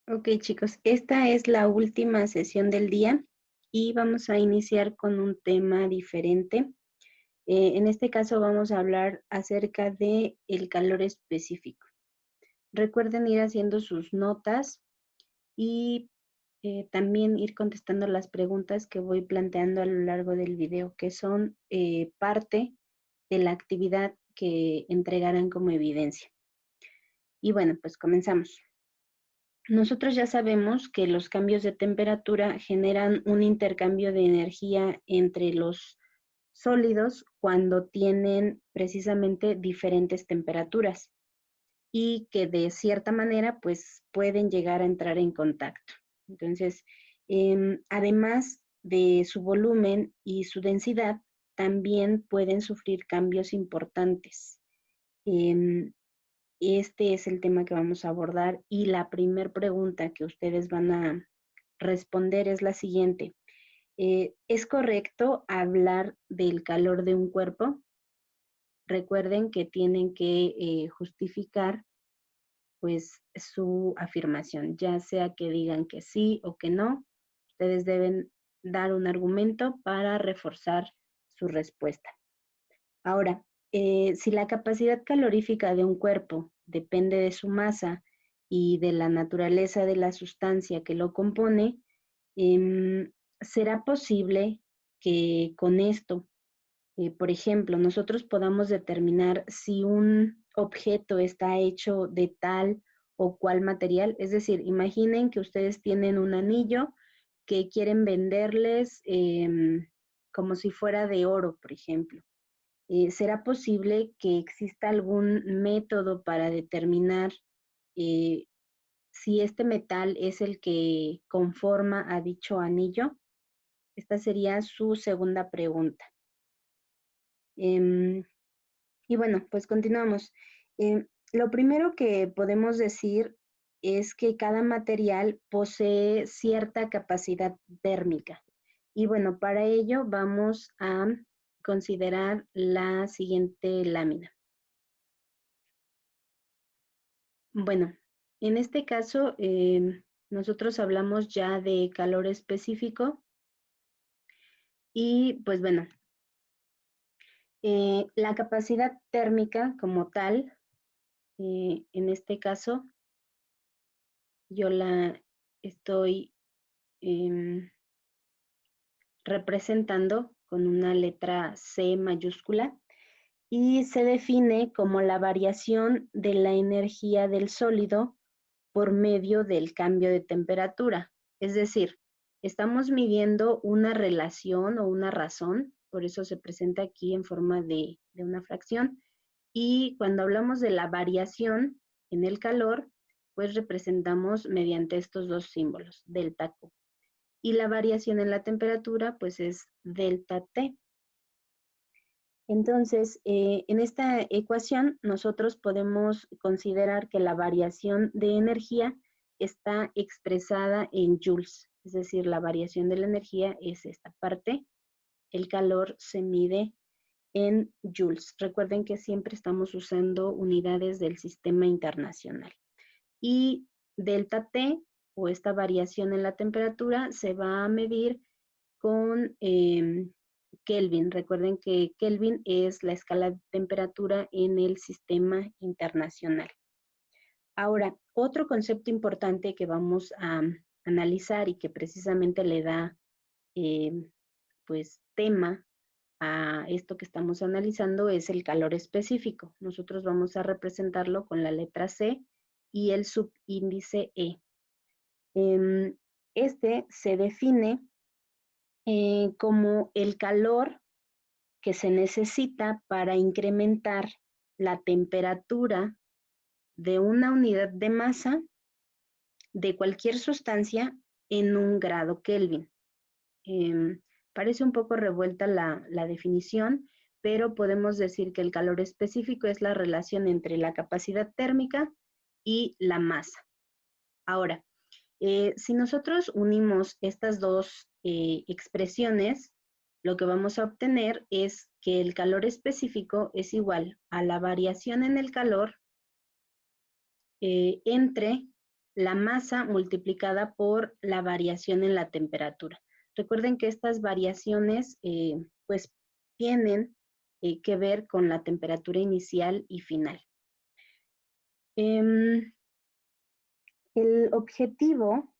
Ok, chicos, esta es la última sesión del día y vamos a iniciar con un tema diferente. En este caso vamos a hablar acerca de el calor específico. Recuerden ir haciendo sus notas y también ir contestando las preguntas que voy planteando a lo largo del video, que son parte de la actividad que entregarán como evidencia. Y bueno, pues comenzamos. Nosotros ya sabemos que los cambios de temperatura generan un intercambio de energía entre los sólidos cuando tienen precisamente diferentes temperaturas y que de cierta manera pues pueden llegar a entrar en contacto. Entonces, además de su volumen y su densidad, también pueden sufrir cambios importantes. Em, este es el tema que vamos a abordar y la primer pregunta que ustedes van a responder es la siguiente. ¿Es correcto hablar del calor de un cuerpo? Recuerden que tienen que justificar pues su afirmación, ya sea que digan que sí o que no. Ustedes deben dar un argumento para reforzar su respuesta. Ahora, si la capacidad calorífica de un cuerpo depende de su masa y de la naturaleza de la sustancia que lo compone, ¿será posible que con esto, por ejemplo, nosotros podamos determinar si un objeto está hecho de tal o cual material? Es decir, imaginen que ustedes tienen un anillo que quieren venderles como si fuera de oro, por ejemplo. ¿Será posible que exista algún método para determinar eh, si este metal es el que conforma a dicho anillo? Esta sería su segunda pregunta. Em, y bueno, pues continuamos. Lo primero que podemos decir es que cada material posee cierta capacidad térmica. Y bueno, para ello vamos a considerar la siguiente lámina. Bueno, en este caso, nosotros hablamos ya de calor específico y pues bueno, la capacidad térmica como tal, en este caso, yo la estoy em, representando con una letra C mayúscula y se define como la variación de la energía del sólido por medio del cambio de temperatura. Es decir, estamos midiendo una relación o una razón, por eso se presenta aquí en forma de una fracción. Y cuando hablamos de la variación en el calor, pues representamos mediante estos dos símbolos, delta Q. Y la variación en la temperatura, pues es delta T. Entonces, en esta ecuación nosotros podemos considerar que la variación de energía está expresada en joules, es decir, la variación de la energía es esta parte, el calor se mide en joules. Recuerden que siempre estamos usando unidades del sistema internacional. Y delta T, o esta variación en la temperatura, se va a medir con Kelvin. Recuerden que Kelvin es la escala de temperatura en el sistema internacional. Ahora, otro concepto importante que vamos a analizar y que precisamente le da eh, pues tema a esto que estamos analizando es el calor específico. Nosotros vamos a representarlo con la letra C y el subíndice E. Este se define como el calor que se necesita para incrementar la temperatura de una unidad de masa de cualquier sustancia en 1 grado Kelvin. Parece un poco revuelta la definición, pero podemos decir que el calor específico es la relación entre la capacidad térmica y la masa. Ahora, si nosotros unimos estas dos expresiones, lo que vamos a obtener es que el calor específico es igual a la variación en el calor entre la masa multiplicada por la variación en la temperatura. Recuerden que estas variaciones pues tienen que ver con la temperatura inicial y final. El objetivo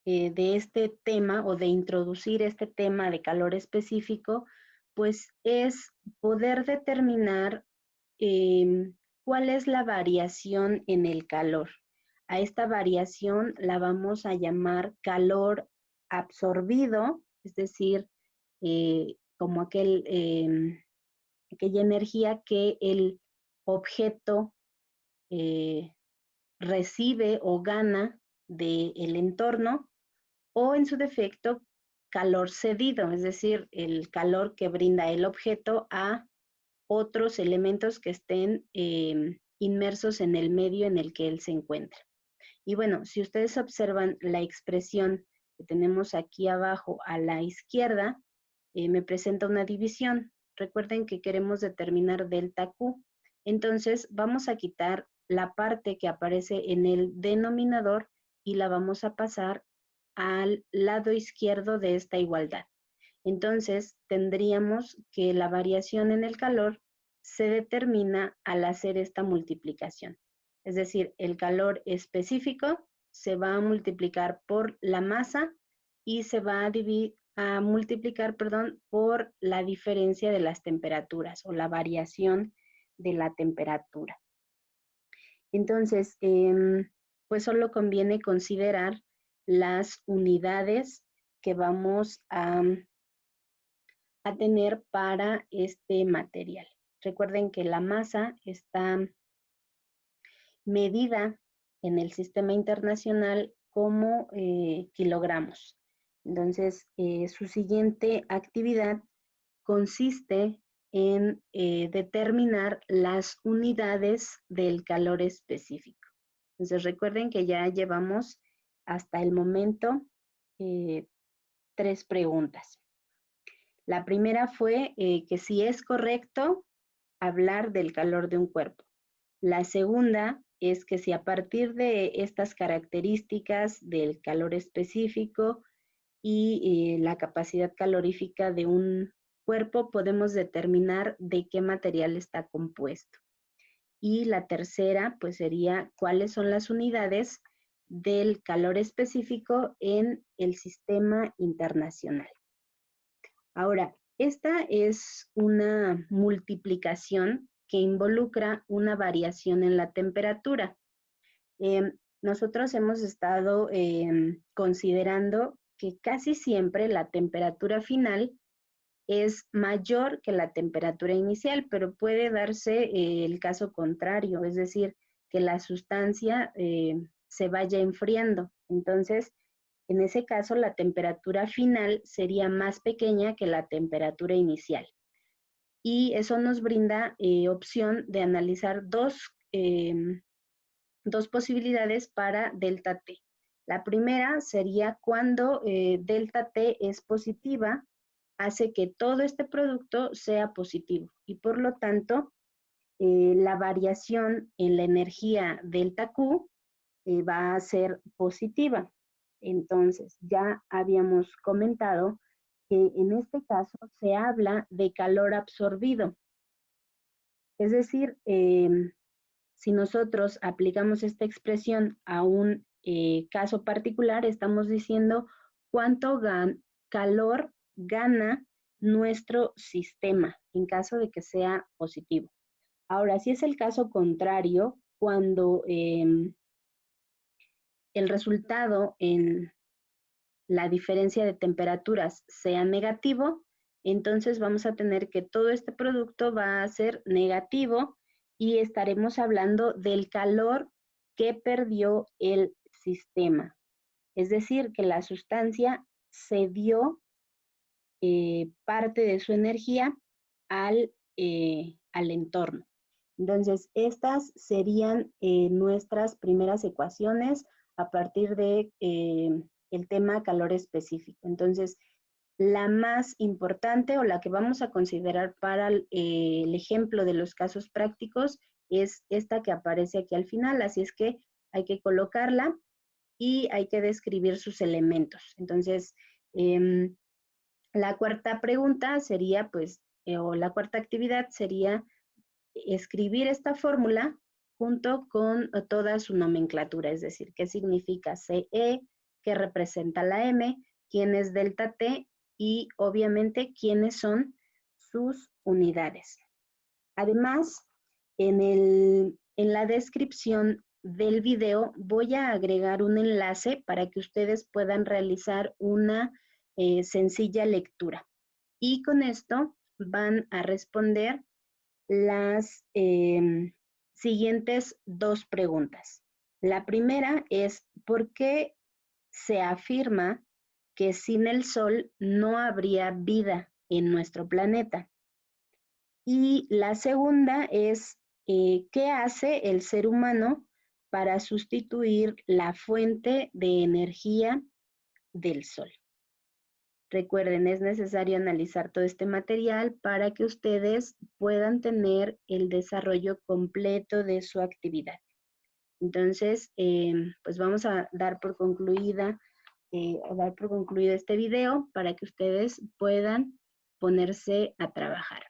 de este tema o de introducir este tema de calor específico, pues es poder determinar cuál es la variación en el calor. A esta variación la vamos a llamar calor absorbido, es decir, como aquella energía que el objeto recibe o gana del entorno, o en su defecto, calor cedido, es decir, el calor que brinda el objeto a otros elementos que estén inmersos en el medio en el que él se encuentra. Y bueno, si ustedes observan la expresión que tenemos aquí abajo a la izquierda, me presenta una división. Recuerden que queremos determinar delta Q. Entonces, vamos a quitar la parte que aparece en el denominador y la vamos a pasar al lado izquierdo de esta igualdad. Entonces, tendríamos que la variación en el calor se determina al hacer esta multiplicación. Es decir, el calor específico se va a multiplicar por la masa y se va a multiplicar, por la diferencia de las temperaturas o la variación de la temperatura. Entonces, pues solo conviene considerar las unidades que vamos a tener para este material. Recuerden que la masa está medida en el sistema internacional como kilogramos. Entonces, su siguiente actividad consiste en determinar las unidades del calor específico. Entonces, recuerden que ya llevamos hasta el momento 3 preguntas. La primera fue que si es correcto hablar del calor de un cuerpo. La segunda es que si a partir de estas características del calor específico y la capacidad calorífica de un cuerpo podemos determinar de qué material está compuesto. Y la tercera, pues sería cuáles son las unidades del calor específico en el sistema internacional. Ahora, esta es una multiplicación que involucra una variación en la temperatura. Nosotros hemos estado considerando que casi siempre la temperatura final es mayor que la temperatura inicial, pero puede darse el caso contrario, es decir, que la sustancia se vaya enfriando. Entonces, en ese caso, la temperatura final sería más pequeña que la temperatura inicial. Y eso nos brinda opción de analizar dos posibilidades para delta T. La primera sería cuando delta T es positiva, hace que todo este producto sea positivo y por lo tanto la variación en la energía delta Q va a ser positiva. Entonces, ya habíamos comentado que en este caso se habla de calor absorbido. Es decir, si nosotros aplicamos esta expresión a un caso particular, estamos diciendo cuánto calor gana nuestro sistema en caso de que sea positivo. Ahora, si es el caso contrario, cuando el resultado en la diferencia de temperaturas sea negativo, entonces vamos a tener que todo este producto va a ser negativo y estaremos hablando del calor que perdió el sistema. Es decir, que la sustancia cedió parte de su energía al entorno. Entonces, estas serían nuestras primeras ecuaciones a partir de el tema calor específico. Entonces, la más importante o la que vamos a considerar para el ejemplo de los casos prácticos es esta que aparece aquí al final, así es que hay que colocarla y hay que describir sus elementos. Entonces, la cuarta pregunta sería, pues, o la cuarta actividad sería escribir esta fórmula junto con toda su nomenclatura, es decir, qué significa CE, qué representa la M, quién es delta T y obviamente quiénes son sus unidades. Además, en la descripción del video voy a agregar un enlace para que ustedes puedan realizar una sencilla lectura. Y con esto van a responder las siguientes dos preguntas. La primera es, ¿por qué se afirma que sin el Sol no habría vida en nuestro planeta? Y la segunda es, ¿qué hace el ser humano para sustituir la fuente de energía del Sol? Recuerden, es necesario analizar todo este material para que ustedes puedan tener el desarrollo completo de su actividad. Entonces, pues vamos a dar por concluido este video para que ustedes puedan ponerse a trabajar.